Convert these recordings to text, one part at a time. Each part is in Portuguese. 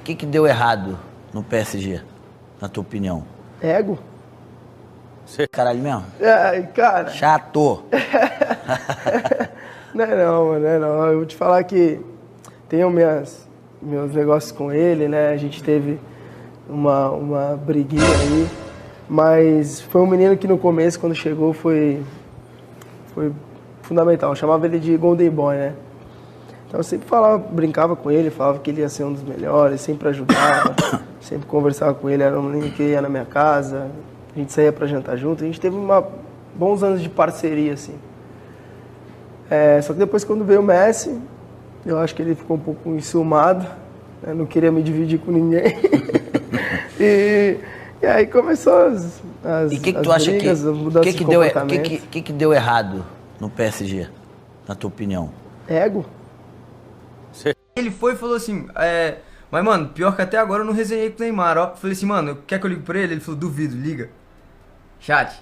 O que deu errado no PSG, na tua opinião? Ego? Caralho mesmo? Ai, cara. Chato. Não é não, mano, não é não. Eu vou te falar que tenho meus negócios com ele, né? A gente teve uma briguinha aí. Mas foi um menino que no começo, quando chegou, foi fundamental. Eu chamava ele de Golden Boy, né? Então eu sempre brincava com ele, falava que ele ia ser um dos melhores, sempre ajudava, sempre conversava com ele, era um menino que ia na minha casa, a gente saía pra jantar junto, a gente teve bons anos de parceria, assim. Só que depois, quando veio o Messi, eu acho que ele ficou um pouco enciumado, né? Não queria me dividir com ninguém. e aí começou as E o que tu acha brigas, as mudanças de comportamento. que deu errado no PSG, na tua opinião? Ego? Ele foi e falou assim, mas mano, pior que até agora eu não resenhei com o Neymar, ó. Falei assim, mano, quer que eu ligue pra ele? Ele falou, duvido, liga. Chat.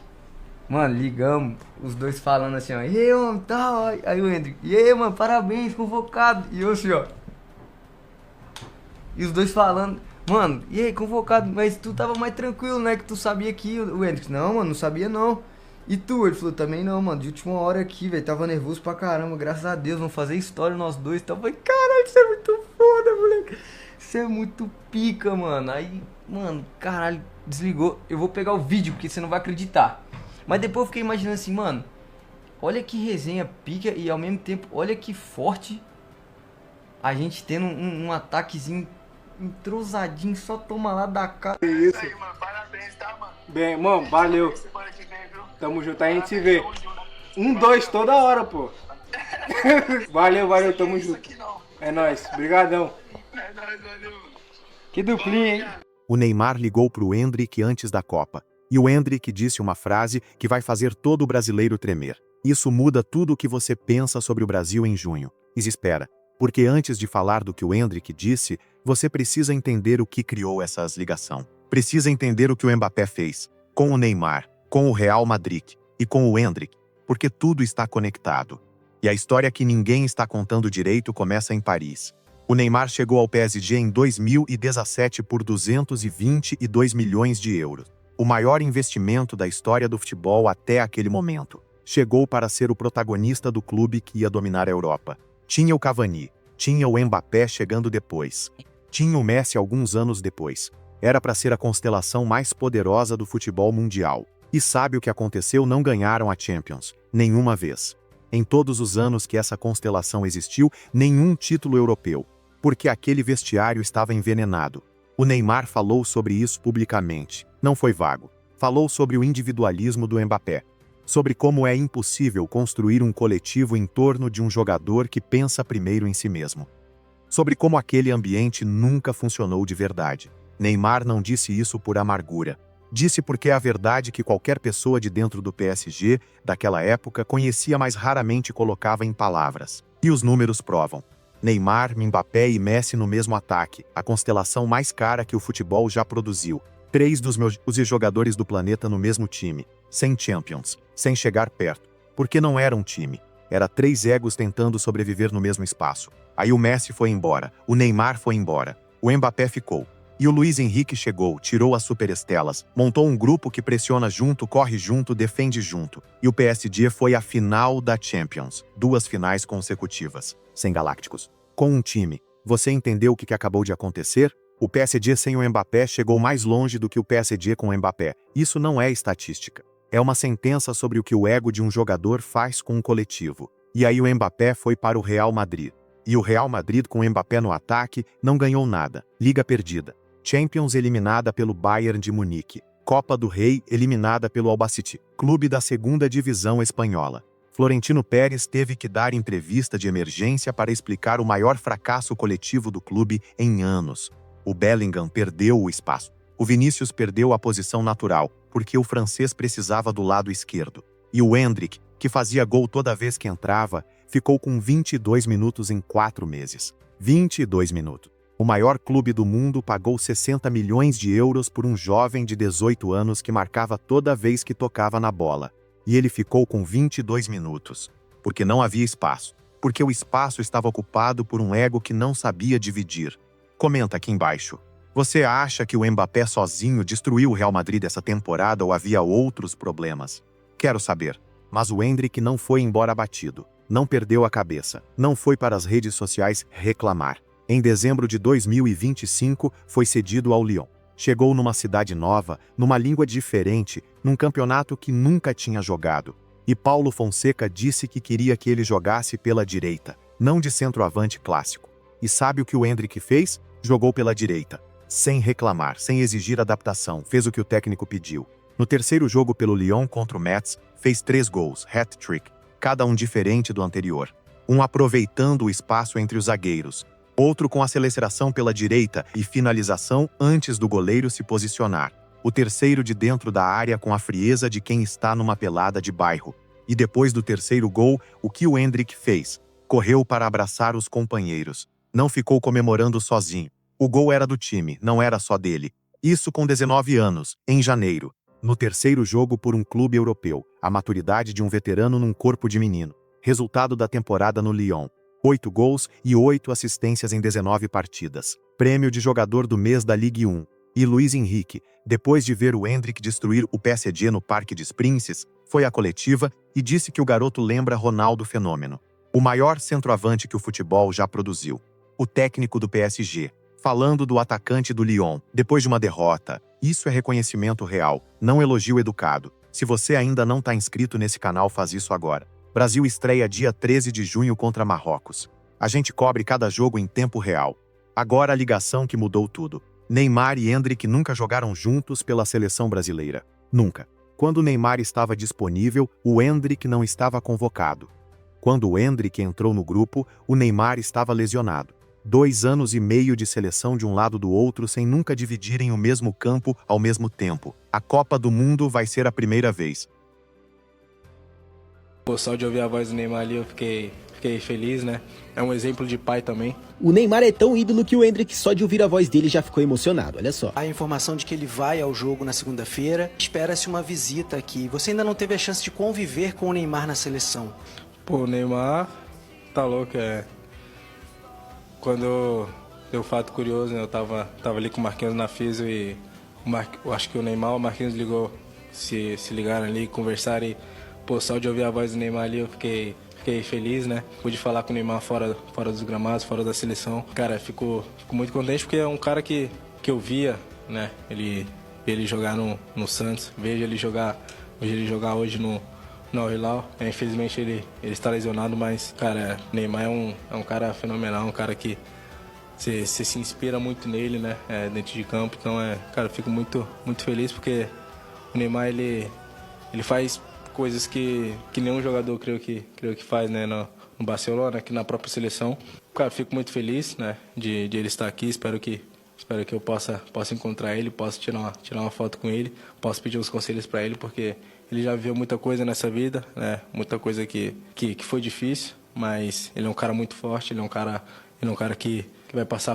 Mano, ligamos, os dois falando assim, ó, e aí, mano, tal, aí o Hendrick, e aí, mano, parabéns, convocado. E eu assim, ó. E os dois falando, mano, e aí, convocado, mas tu tava mais tranquilo, né, que tu sabia que o Hendrick, não, mano, não sabia não. E tu? Ele falou, também não, mano, de última hora aqui, velho, tava nervoso pra caramba, graças a Deus, vamos fazer história nós dois. Então eu falei, caralho, isso é muito foda, moleque. Isso é muito pica, mano. Aí, mano, caralho, desligou. Eu vou pegar o vídeo, porque você não vai acreditar. Mas depois eu fiquei imaginando assim, mano, olha que resenha pica e ao mesmo tempo, olha que forte a gente tendo um ataquezinho entrosadinho, só toma lá da cara. Isso aí, mano, parabéns, tá, mano? Bem, mano, valeu. Semana que vem, viu? Tamo junto, a gente se vê. 1-2 toda hora, pô. Valeu, tamo junto. É nóis, brigadão. É nóis, valeu. Que duplinha, hein? O Neymar ligou pro Endrick antes da Copa. E o Endrick disse uma frase que vai fazer todo o brasileiro tremer. Isso muda tudo o que você pensa sobre o Brasil em junho. E espera, porque antes de falar do que o Endrick disse, você precisa entender o que criou essa ligação. Precisa entender o que o Mbappé fez, com o Neymar, com o Real Madrid e com o Endrick, porque tudo está conectado. E a história que ninguém está contando direito começa em Paris. O Neymar chegou ao PSG em 2017 por 222 milhões de euros. O maior investimento da história do futebol até aquele momento. Chegou para ser o protagonista do clube que ia dominar a Europa. Tinha o Cavani, tinha o Mbappé chegando depois. Tinha o Messi alguns anos depois. Era para ser a constelação mais poderosa do futebol mundial. E sabe o que aconteceu? Não ganharam a Champions. Nenhuma vez. Em todos os anos que essa constelação existiu, nenhum título europeu. Porque aquele vestiário estava envenenado. O Neymar falou sobre isso publicamente. Não foi vago. Falou sobre o individualismo do Mbappé. Sobre como é impossível construir um coletivo em torno de um jogador que pensa primeiro em si mesmo. Sobre como aquele ambiente nunca funcionou de verdade. Neymar não disse isso por amargura. Disse porque é a verdade que qualquer pessoa de dentro do PSG, daquela época, conhecia, mas raramente colocava em palavras. E os números provam. Neymar, Mbappé e Messi no mesmo ataque, a constelação mais cara que o futebol já produziu. 3 dos meus jogadores do planeta no mesmo time, sem Champions, sem chegar perto, porque não era um time. Era 3 egos tentando sobreviver no mesmo espaço. Aí o Messi foi embora, o Neymar foi embora, o Mbappé ficou. E o Luiz Henrique chegou, tirou as superestrelas, montou um grupo que pressiona junto, corre junto, defende junto. E o PSG foi à final da Champions, 2 finais consecutivas, sem galácticos. Com um time. Você entendeu o que acabou de acontecer? O PSG sem o Mbappé chegou mais longe do que o PSG com o Mbappé. Isso não é estatística. É uma sentença sobre o que o ego de um jogador faz com um coletivo. E aí o Mbappé foi para o Real Madrid. E o Real Madrid com o Mbappé no ataque não ganhou nada. Liga perdida. Champions eliminada pelo Bayern de Munique. Copa do Rei eliminada pelo Albacete, clube da 2ª divisão espanhola. Florentino Pérez teve que dar entrevista de emergência para explicar o maior fracasso coletivo do clube em anos. O Bellingham perdeu o espaço. O Vinícius perdeu a posição natural, porque o francês precisava do lado esquerdo. E o Endrick, que fazia gol toda vez que entrava, ficou com 22 minutos em 4 meses. 22 minutos. O maior clube do mundo pagou 60 milhões de euros por um jovem de 18 anos que marcava toda vez que tocava na bola. E ele ficou com 22 minutos. Porque não havia espaço. Porque o espaço estava ocupado por um ego que não sabia dividir. Comenta aqui embaixo. Você acha que o Mbappé sozinho destruiu o Real Madrid essa temporada ou havia outros problemas? Quero saber. Mas o Endrick não foi embora abatido. Não perdeu a cabeça. Não foi para as redes sociais reclamar. Em dezembro de 2025, foi cedido ao Lyon. Chegou numa cidade nova, numa língua diferente, num campeonato que nunca tinha jogado. E Paulo Fonseca disse que queria que ele jogasse pela direita, não de centroavante clássico. E sabe o que o Endrick fez? Jogou pela direita. Sem reclamar, sem exigir adaptação, fez o que o técnico pediu. No terceiro jogo pelo Lyon contra o Metz, fez 3 gols, hat-trick, cada um diferente do anterior. Um aproveitando o espaço entre os zagueiros, outro com aceleração pela direita e finalização antes do goleiro se posicionar. O terceiro de dentro da área com a frieza de quem está numa pelada de bairro. E depois do terceiro gol, o que o Endrick fez? Correu para abraçar os companheiros. Não ficou comemorando sozinho. O gol era do time, não era só dele. Isso com 19 anos, em janeiro. No terceiro jogo por um clube europeu. A maturidade de um veterano num corpo de menino. Resultado da temporada no Lyon. 8 gols e 8 assistências em 19 partidas. Prêmio de jogador do mês da Ligue 1. E Luiz Henrique, depois de ver o Endrick destruir o PSG no Parque dos Princes, foi à coletiva e disse que o garoto lembra Ronaldo Fenômeno. O maior centroavante que o futebol já produziu. O técnico do PSG, falando do atacante do Lyon, depois de uma derrota. Isso é reconhecimento real, não elogio educado. Se você ainda não está inscrito nesse canal, faz isso agora. Brasil estreia dia 13 de junho contra Marrocos. A gente cobre cada jogo em tempo real. Agora a ligação que mudou tudo. Neymar e Endrick nunca jogaram juntos pela seleção brasileira. Nunca. Quando o Neymar estava disponível, o Endrick não estava convocado. Quando o Endrick entrou no grupo, o Neymar estava lesionado. 2 anos e meio de seleção de um lado do outro sem nunca dividirem o mesmo campo ao mesmo tempo. A Copa do Mundo vai ser a primeira vez. Pô, só de ouvir a voz do Neymar ali eu fiquei feliz, né? É um exemplo de pai também. O Neymar é tão ídolo que o Endrick só de ouvir a voz dele já ficou emocionado, olha só. A informação de que ele vai ao jogo na segunda-feira, espera-se uma visita aqui. Você ainda não teve a chance de conviver com o Neymar na seleção? Pô, o Neymar tá louco, Quando deu fato curioso, né? Eu tava ali com o Marquinhos na físio e eu acho que o Neymar, o Marquinhos ligou, se ligaram ali, conversaram e, pô, só de ouvir a voz do Neymar ali eu fiquei feliz, né? Pude falar com o Neymar fora dos gramados, fora da seleção. Cara, fico muito contente porque é um cara que eu via, né? Ele jogar no Santos, vejo ele jogar hoje no Al Hilal. Infelizmente ele está lesionado, mas, cara, Neymar é um cara fenomenal, um cara que você se inspira muito nele, né? Dentro de campo. Então, cara, eu fico muito feliz porque o Neymar, ele faz coisas que nenhum jogador creio que faz, né, no Barcelona, aqui na própria seleção. Cara, fico muito feliz, né, de ele estar aqui. Espero que eu possa encontrar ele, possa tirar uma foto com ele, possa pedir uns conselhos para ele, porque ele já viveu muita coisa nessa vida, né, muita coisa que foi difícil, mas ele é um cara muito forte, ele é um cara que vai passar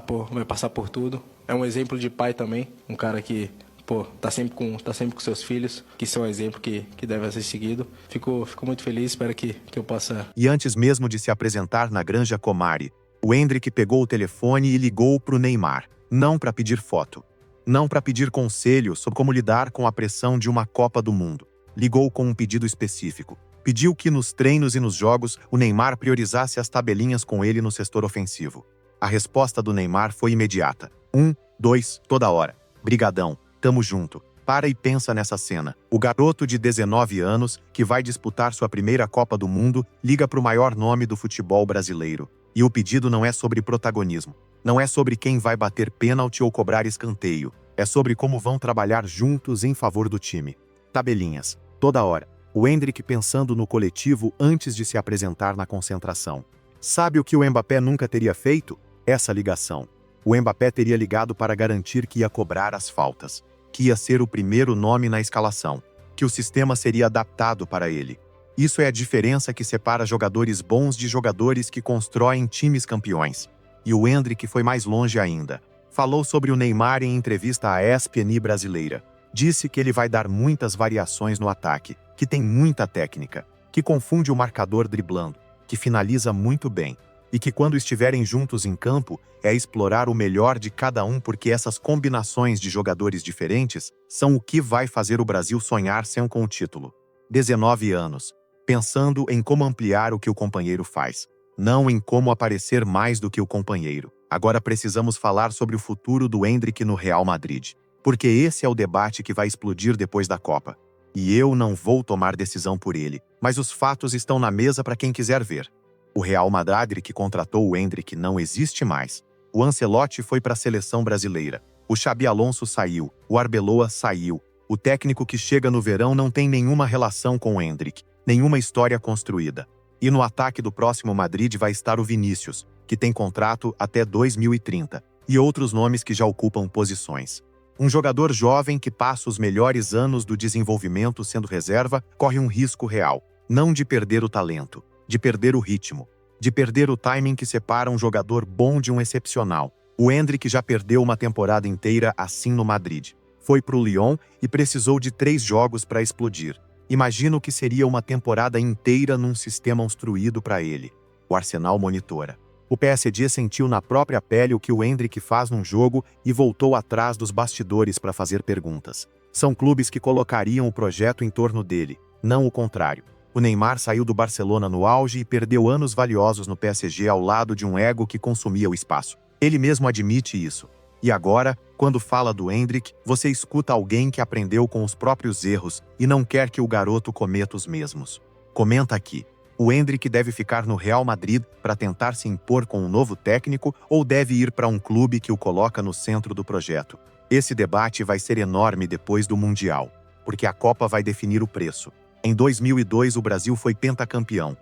por tudo. É um exemplo de pai também, um cara que, pô, tá sempre com seus filhos, que são um exemplo que deve ser seguido. Fico muito feliz, espero que eu possa... E antes mesmo de se apresentar na Granja Comari, o Endrick pegou o telefone e ligou pro Neymar. Não para pedir foto. Não para pedir conselho sobre como lidar com a pressão de uma Copa do Mundo. Ligou com um pedido específico. Pediu que nos treinos e nos jogos o Neymar priorizasse as tabelinhas com ele no setor ofensivo. A resposta do Neymar foi imediata. 1, 2, toda hora. Brigadão. Tamo junto. Para e pensa nessa cena. O garoto de 19 anos, que vai disputar sua primeira Copa do Mundo, liga pro maior nome do futebol brasileiro. E o pedido não é sobre protagonismo. Não é sobre quem vai bater pênalti ou cobrar escanteio. É sobre como vão trabalhar juntos em favor do time. Tabelinhas. Toda hora. O Endrick pensando no coletivo antes de se apresentar na concentração. Sabe o que o Mbappé nunca teria feito? Essa ligação. O Mbappé teria ligado para garantir que ia cobrar as faltas, que ia ser o primeiro nome na escalação, que o sistema seria adaptado para ele. Isso é a diferença que separa jogadores bons de jogadores que constroem times campeões. E o Endrick foi mais longe ainda. Falou sobre o Neymar em entrevista à ESPN brasileira. Disse que ele vai dar muitas variações no ataque, que tem muita técnica, que confunde o marcador driblando, que finaliza muito bem. e que quando estiverem juntos em campo, é explorar o melhor de cada um porque essas combinações de jogadores diferentes são o que vai fazer o Brasil sonhar sempre com o título. 19 anos, pensando em como ampliar o que o companheiro faz, não em como aparecer mais do que o companheiro. Agora precisamos falar sobre o futuro do Endrick no Real Madrid, porque esse é o debate que vai explodir depois da Copa. E eu não vou tomar decisão por ele, mas os fatos estão na mesa para quem quiser ver. O Real Madrid que contratou o Endrick não existe mais. O Ancelotti foi para a seleção brasileira. O Xabi Alonso saiu. O Arbeloa saiu. O técnico que chega no verão não tem nenhuma relação com o Endrick, nenhuma história construída. E no ataque do próximo Madrid vai estar o Vinícius, que tem contrato até 2030, e outros nomes que já ocupam posições. Um jogador jovem que passa os melhores anos do desenvolvimento sendo reserva corre um risco real, não de perder o talento, de perder o ritmo, de perder o timing que separa um jogador bom de um excepcional. O Endrick já perdeu uma temporada inteira assim no Madrid. Foi para o Lyon e precisou de 3 jogos para explodir. Imagina o que seria uma temporada inteira num sistema construído para ele. O Arsenal monitora. O PSG sentiu na própria pele o que o Endrick faz num jogo e voltou atrás dos bastidores para fazer perguntas. São clubes que colocariam o projeto em torno dele, não o contrário. O Neymar saiu do Barcelona no auge e perdeu anos valiosos no PSG ao lado de um ego que consumia o espaço. Ele mesmo admite isso. E agora, quando fala do Endrick, você escuta alguém que aprendeu com os próprios erros e não quer que o garoto cometa os mesmos. Comenta aqui. O Endrick deve ficar no Real Madrid para tentar se impor com um novo técnico ou deve ir para um clube que o coloca no centro do projeto? Esse debate vai ser enorme depois do Mundial, porque a Copa vai definir o preço. Em 2002, o Brasil foi pentacampeão.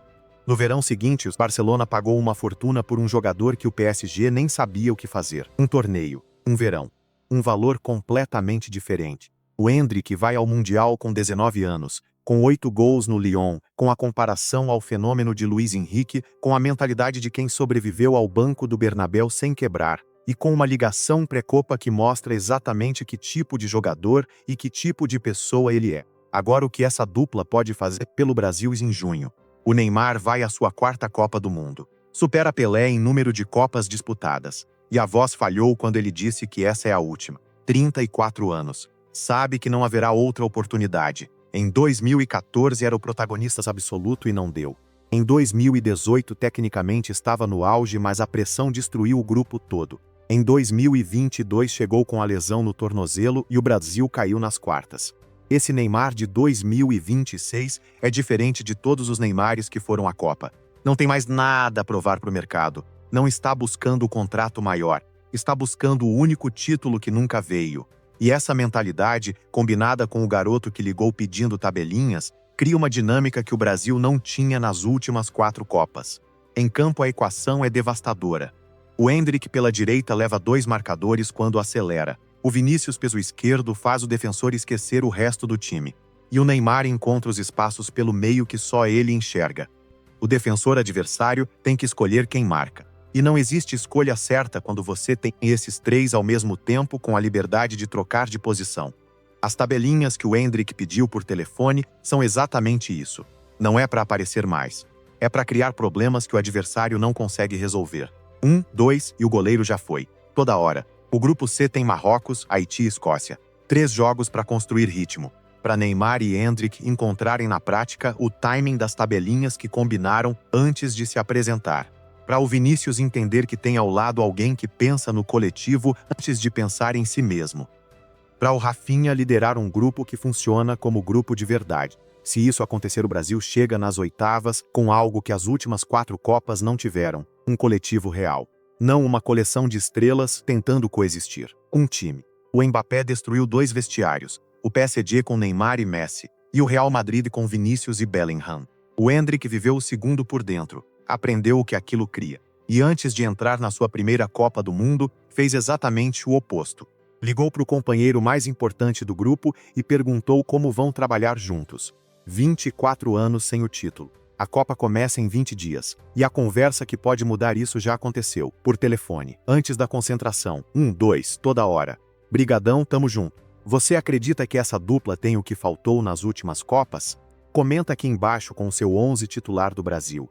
No verão seguinte, o Barcelona pagou uma fortuna por um jogador que o PSG nem sabia o que fazer. Um torneio, um verão, um valor completamente diferente. O Endrick vai ao Mundial com 19 anos, com 8 gols no Lyon, com a comparação ao fenômeno de Luiz Henrique, com a mentalidade de quem sobreviveu ao banco do Bernabéu sem quebrar, e com uma ligação pré-copa que mostra exatamente que tipo de jogador e que tipo de pessoa ele é. Agora o que essa dupla pode fazer pelo Brasil em junho? O Neymar vai à sua 4ª Copa do Mundo. Supera Pelé em número de Copas disputadas. E a voz falhou quando ele disse que essa é a última. 34 anos. Sabe que não haverá outra oportunidade. Em 2014 era o protagonista absoluto e não deu. Em 2018 tecnicamente estava no auge, mas a pressão destruiu o grupo todo. Em 2022 chegou com a lesão no tornozelo e o Brasil caiu nas quartas. Esse Neymar de 2026 é diferente de todos os Neymares que foram à Copa. Não tem mais nada a provar para o mercado. Não está buscando o contrato maior. Está buscando o único título que nunca veio. E essa mentalidade, combinada com o garoto que ligou pedindo tabelinhas, cria uma dinâmica que o Brasil não tinha nas últimas 4 Copas. Em campo a equação é devastadora. O Endrick pela direita leva 2 marcadores quando acelera. O Vinícius peso esquerdo faz o defensor esquecer o resto do time. E o Neymar encontra os espaços pelo meio que só ele enxerga. O defensor adversário tem que escolher quem marca. E não existe escolha certa quando você tem esses 3 ao mesmo tempo com a liberdade de trocar de posição. As tabelinhas que o Endrick pediu por telefone são exatamente isso. Não é para aparecer mais. É para criar problemas que o adversário não consegue resolver. 1, 2 e o goleiro já foi. Toda hora. O grupo C tem Marrocos, Haiti e Escócia. 3 jogos para construir ritmo. Para Neymar e Endrick encontrarem na prática o timing das tabelinhas que combinaram antes de se apresentar. Para o Vinícius entender que tem ao lado alguém que pensa no coletivo antes de pensar em si mesmo. Para o Rafinha liderar um grupo que funciona como grupo de verdade. Se isso acontecer, o Brasil chega nas oitavas com algo que as últimas 4 Copas não tiveram, um coletivo real. Não uma coleção de estrelas tentando coexistir. Um time. O Mbappé destruiu 2 vestiários, o PSG com Neymar e Messi, e o Real Madrid com Vinícius e Bellingham. O Endrick viveu o segundo por dentro, aprendeu o que aquilo cria. E antes de entrar na sua primeira Copa do Mundo, fez exatamente o oposto. Ligou para o companheiro mais importante do grupo e perguntou como vão trabalhar juntos. 24 anos sem o título. A Copa começa em 20 dias, e a conversa que pode mudar isso já aconteceu, por telefone, antes da concentração. 1, 2, toda hora. Brigadão, tamo junto. Você acredita que essa dupla tem o que faltou nas últimas Copas? Comenta aqui embaixo com o seu 11 titular do Brasil.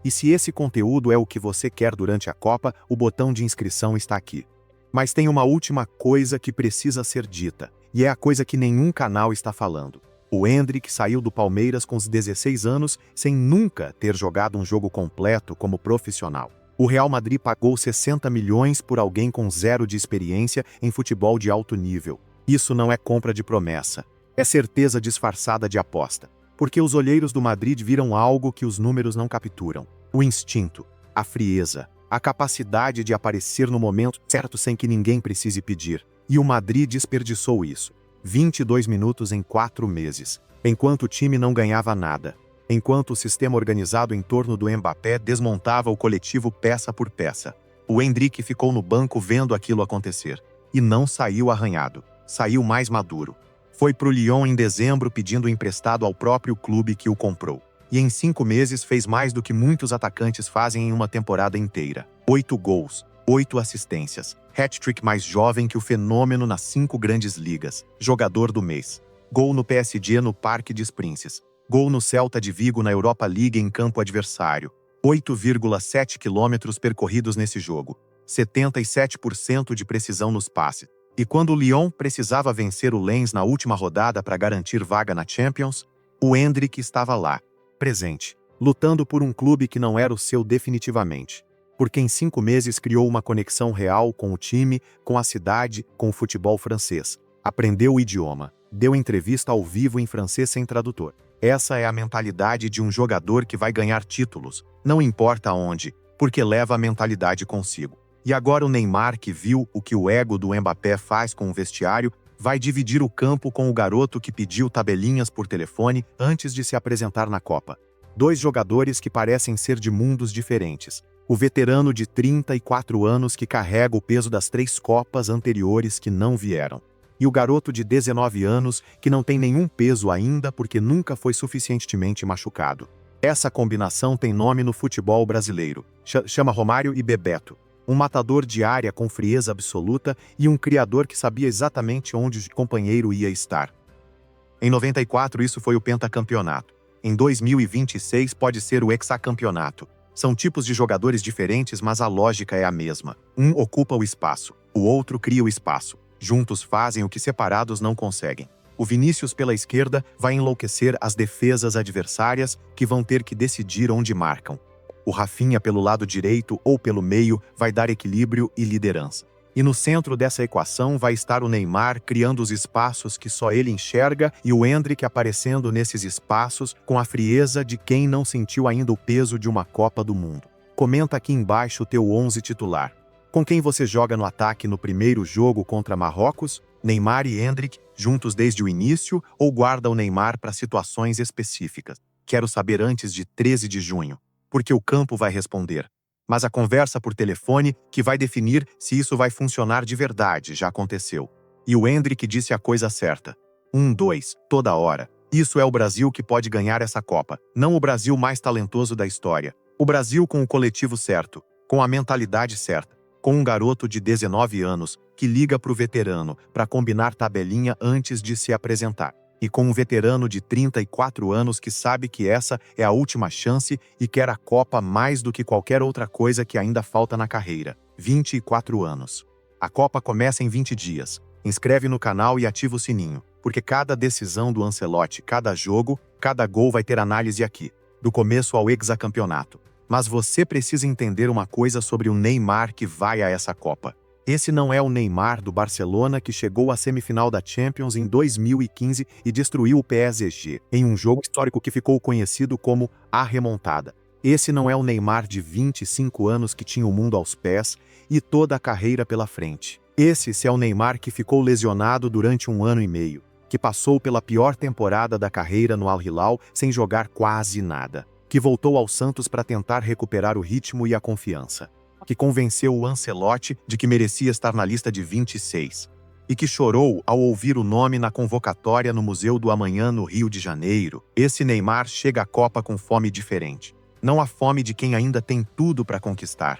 E se esse conteúdo é o que você quer durante a Copa, o botão de inscrição está aqui. Mas tem uma última coisa que precisa ser dita, e é a coisa que nenhum canal está falando. O Endrick saiu do Palmeiras com os 16 anos sem nunca ter jogado um jogo completo como profissional. O Real Madrid pagou 60 milhões por alguém com 0 de experiência em futebol de alto nível. Isso não é compra de promessa. É certeza disfarçada de aposta. Porque os olheiros do Madrid viram algo que os números não capturam. O instinto, a frieza, a capacidade de aparecer no momento certo sem que ninguém precise pedir. E o Madrid desperdiçou isso. 22 minutos em 4 meses. Enquanto o time não ganhava nada. Enquanto o sistema organizado em torno do Mbappé desmontava o coletivo peça por peça. O Endrick ficou no banco vendo aquilo acontecer. E não saiu arranhado. Saiu mais maduro. Foi pro Lyon em dezembro pedindo emprestado ao próprio clube que o comprou. E em 5 meses fez mais do que muitos atacantes fazem em uma temporada inteira. 8 gols, 8 assistências. Hat-trick mais jovem que o fenômeno nas 5 grandes ligas. Jogador do mês. Gol no PSG no Parque dos Princes. Gol no Celta de Vigo na Europa League em campo adversário. 8,7 quilômetros percorridos nesse jogo. 77% de precisão nos passes. E quando o Lyon precisava vencer o Lens na última rodada para garantir vaga na Champions, o Endrick estava lá, presente, lutando por um clube que não era o seu definitivamente. Porque em 5 meses criou uma conexão real com o time, com a cidade, com o futebol francês. Aprendeu o idioma. Deu entrevista ao vivo em francês sem tradutor. Essa é a mentalidade de um jogador que vai ganhar títulos, não importa onde, porque leva a mentalidade consigo. E agora o Neymar, que viu o que o ego do Mbappé faz com o vestiário, vai dividir o campo com o garoto que pediu tabelinhas por telefone antes de se apresentar na Copa. 2 jogadores que parecem ser de mundos diferentes. O veterano de 34 anos que carrega o peso das 3 Copas anteriores que não vieram. E o garoto de 19 anos que não tem nenhum peso ainda porque nunca foi suficientemente machucado. Essa combinação tem nome no futebol brasileiro. Chama Romário e Bebeto. Um matador de área com frieza absoluta e um criador que sabia exatamente onde o companheiro ia estar. Em 94 isso foi o pentacampeonato. Em 2026 pode ser o hexacampeonato. São tipos de jogadores diferentes, mas a lógica é a mesma. Um ocupa o espaço, o outro cria o espaço. Juntos fazem o que separados não conseguem. O Vinícius pela esquerda vai enlouquecer as defesas adversárias que vão ter que decidir onde marcam. O Rafinha pelo lado direito ou pelo meio vai dar equilíbrio e liderança. E no centro dessa equação vai estar o Neymar criando os espaços que só ele enxerga e o Endrick aparecendo nesses espaços com a frieza de quem não sentiu ainda o peso de uma Copa do Mundo. Comenta aqui embaixo o teu 11 titular. Com quem você joga no ataque no primeiro jogo contra Marrocos? Neymar e Endrick, juntos desde o início, ou guarda o Neymar para situações específicas? Quero saber antes de 13 de junho, porque o campo vai responder. Mas a conversa por telefone que vai definir se isso vai funcionar de verdade já aconteceu. E o Endrick disse a coisa certa. 1, 2, toda hora. Isso é o Brasil que pode ganhar essa Copa, não o Brasil mais talentoso da história. O Brasil com o coletivo certo, com a mentalidade certa. Com um garoto de 19 anos que liga para o veterano para combinar tabelinha antes de se apresentar. E com um veterano de 34 anos que sabe que essa é a última chance e quer a Copa mais do que qualquer outra coisa que ainda falta na carreira. 24 anos. A Copa começa em 20 dias. Inscreve no canal e ativa o sininho, porque cada decisão do Ancelotti, cada jogo, cada gol vai ter análise aqui, do começo ao hexacampeonato. Mas você precisa entender uma coisa sobre o Neymar que vai a essa Copa. Esse não é o Neymar do Barcelona que chegou à semifinal da Champions em 2015 e destruiu o PSG, em um jogo histórico que ficou conhecido como a remontada. Esse não é o Neymar de 25 anos que tinha o mundo aos pés e toda a carreira pela frente. Esse é o Neymar que ficou lesionado durante 1 ano e meio, que passou pela pior temporada da carreira no Al Hilal sem jogar quase nada. Que voltou ao Santos para tentar recuperar o ritmo e a confiança, que convenceu o Ancelotti de que merecia estar na lista de 26, e que chorou ao ouvir o nome na convocatória no Museu do Amanhã no Rio de Janeiro. Esse Neymar chega à Copa com fome diferente. Não a fome de quem ainda tem tudo para conquistar.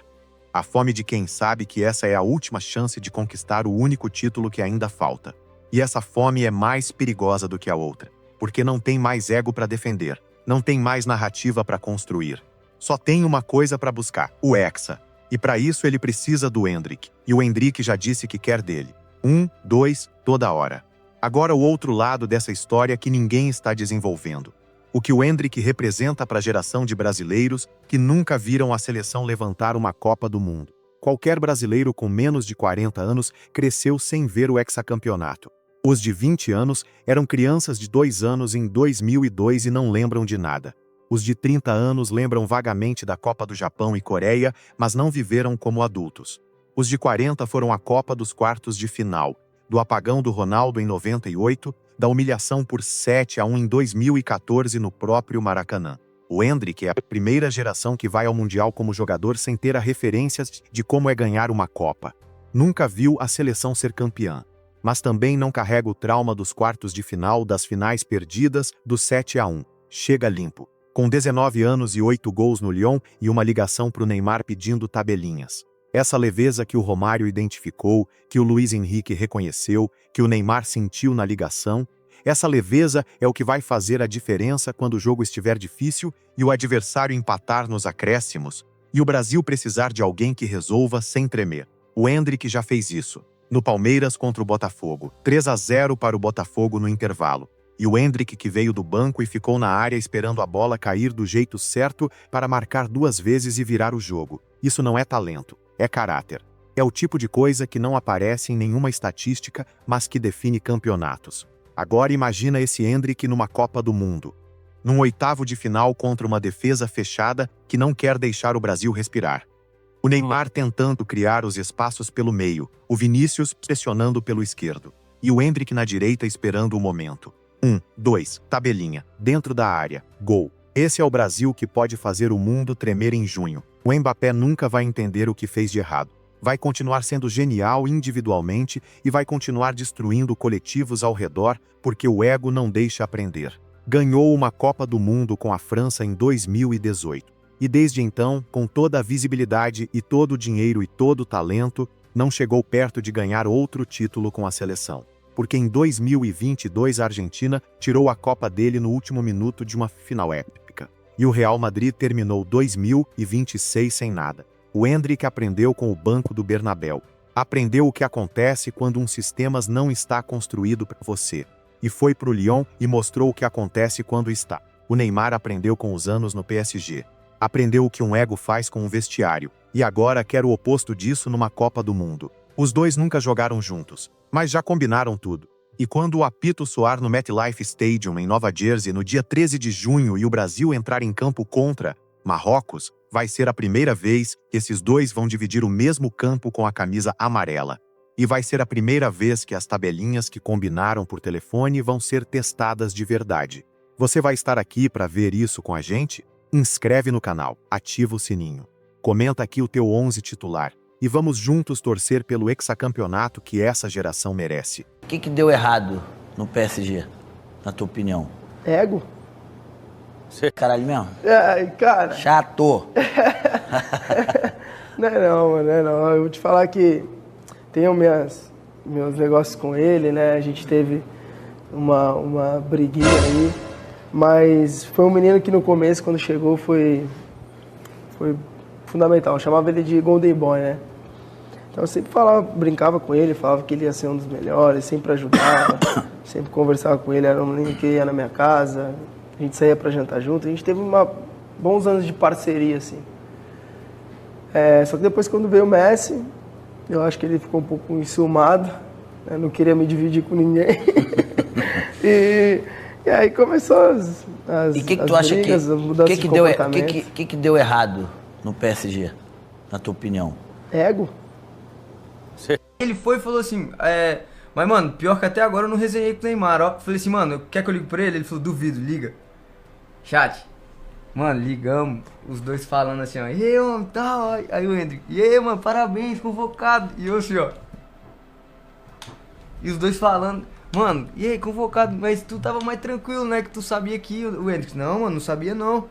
A fome de quem sabe que essa é a última chance de conquistar o único título que ainda falta. E essa fome é mais perigosa do que a outra, porque não tem mais ego para defender. Não tem mais narrativa para construir. só tem uma coisa para buscar: o Hexa. E para isso ele precisa do Endrick. E o Endrick já disse que quer dele. 1, 2, toda hora. Agora o outro lado dessa história que ninguém está desenvolvendo. O que o Endrick representa para a geração de brasileiros que nunca viram a seleção levantar uma Copa do Mundo. Qualquer brasileiro com menos de 40 anos cresceu sem ver o hexacampeonato. Os de 20 anos eram crianças de 2 anos em 2002 e não lembram de nada. Os de 30 anos lembram vagamente da Copa do Japão e Coreia, mas não viveram como adultos. Os de 40 foram à Copa dos quartos de final, do apagão do Ronaldo em 98, da humilhação por 7-1 em 2014 no próprio Maracanã. O Endrick é a primeira geração que vai ao Mundial como jogador sem ter a referência de como é ganhar uma Copa. Nunca viu a seleção ser campeã, mas também não carrega o trauma dos quartos de final, das finais perdidas, do 7-1. Chega limpo. Com 19 anos e 8 gols no Lyon e uma ligação para o Neymar pedindo tabelinhas. Essa leveza que o Romário identificou, que o Luiz Henrique reconheceu, que o Neymar sentiu na ligação, essa leveza é o que vai fazer a diferença quando o jogo estiver difícil e o adversário empatar nos acréscimos, e o Brasil precisar de alguém que resolva sem tremer. O Endrick já fez isso, no Palmeiras contra o Botafogo, 3-0 para o Botafogo no intervalo. E o Endrick que veio do banco e ficou na área esperando a bola cair do jeito certo para marcar 2 vezes e virar o jogo. Isso não é talento, é caráter. É o tipo de coisa que não aparece em nenhuma estatística, mas que define campeonatos. Agora imagina esse Endrick numa Copa do Mundo. Num 1/8 de final contra uma defesa fechada que não quer deixar o Brasil respirar. O Neymar tentando criar os espaços pelo meio, o Vinícius pressionando pelo esquerdo. E o Endrick na direita esperando o momento. 1, 2, tabelinha, dentro da área, gol. Esse é o Brasil que pode fazer o mundo tremer em junho. O Mbappé nunca vai entender o que fez de errado. Vai continuar sendo genial individualmente e vai continuar destruindo coletivos ao redor porque o ego não deixa aprender. Ganhou uma Copa do Mundo com a França em 2018. E desde então, com toda a visibilidade e todo o dinheiro e todo o talento, não chegou perto de ganhar outro título com a seleção. Porque em 2022 a Argentina tirou a Copa dele no último minuto de uma final épica. E o Real Madrid terminou 2026 sem nada. O Endrick aprendeu com o banco do Bernabéu. Aprendeu o que acontece quando um sistema não está construído para você. E foi para o Lyon e mostrou o que acontece quando está. O Neymar aprendeu com os anos no PSG. Aprendeu o que um ego faz com um vestiário. E agora quer o oposto disso numa Copa do Mundo. Os dois nunca jogaram juntos, mas já combinaram tudo. E quando o apito soar no MetLife Stadium em Nova Jersey no dia 13 de junho e o Brasil entrar em campo contra Marrocos, vai ser a primeira vez que esses dois vão dividir o mesmo campo com a camisa amarela. E vai ser a primeira vez que as tabelinhas que combinaram por telefone vão ser testadas de verdade. Você vai estar aqui para ver isso com a gente? Inscreve no canal, ativa o sininho. Comenta aqui o teu 11 titular. E vamos juntos torcer pelo hexacampeonato que essa geração merece. O que deu errado no PSG, na tua opinião? Ego? Caralho mesmo? Ai, cara. Chato. Não é não, mano, não é não. Eu vou te falar que tenho meus negócios com ele, né? A gente teve uma briguinha aí. Mas foi um menino que no começo, quando chegou, foi fundamental. Eu chamava ele de Golden Boy, né? Então eu sempre brincava com ele, falava que ele ia ser um dos melhores, sempre ajudava, sempre conversava com ele, era um menino que ia na minha casa, a gente saía pra jantar junto, a gente teve bons anos de parceria, assim. Só que depois, quando veio o Messi, eu acho que ele ficou um pouco enciumado, né? Não queria me dividir com ninguém. e aí começou as E o que tu acha brigas, que mudanças de comportamento. que deu errado no PSG, na tua opinião? Ego? Ele foi e falou assim, mas mano, pior que até agora eu não resenhei com o Neymar, ó. Falei assim, mano, quer que eu ligue pra ele? Ele falou, duvido, liga. Chat. Mano, ligamos, os dois falando assim, ó, e aí, mano, tal, aí o Endrick, e aí, mano, parabéns, convocado. E eu assim, ó. E os dois falando, mano, e aí, convocado, mas tu tava mais tranquilo, né, que tu sabia que o Endrick, não, mano, não sabia não.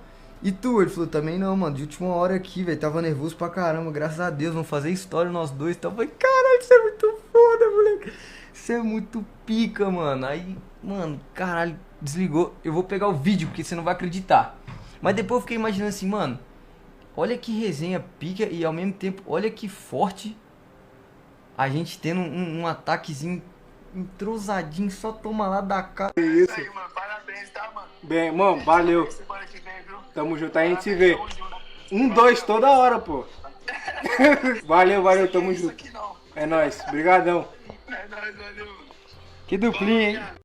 E tu? Ele falou, também não, mano, de última hora aqui, velho, tava nervoso pra caramba, graças a Deus, vamos fazer história nós dois. Então eu falei, caralho, isso é muito foda, moleque. Isso é muito pica, mano. Aí, mano, caralho, desligou. Eu vou pegar o vídeo, porque você não vai acreditar. Mas depois eu fiquei imaginando assim, mano, olha que resenha pica e ao mesmo tempo, olha que forte a gente tendo um ataquezinho entrosadinho, só toma lá da cara. Isso aí, mano. Parabéns, tá, mano? Bem, mano, valeu. Semana que vem, viu? Tamo junto, a gente se vê. 1-2 toda hora, pô. Valeu, tamo junto. Aqui não. É nóis, brigadão. É nóis, valeu. Que duplinha, hein?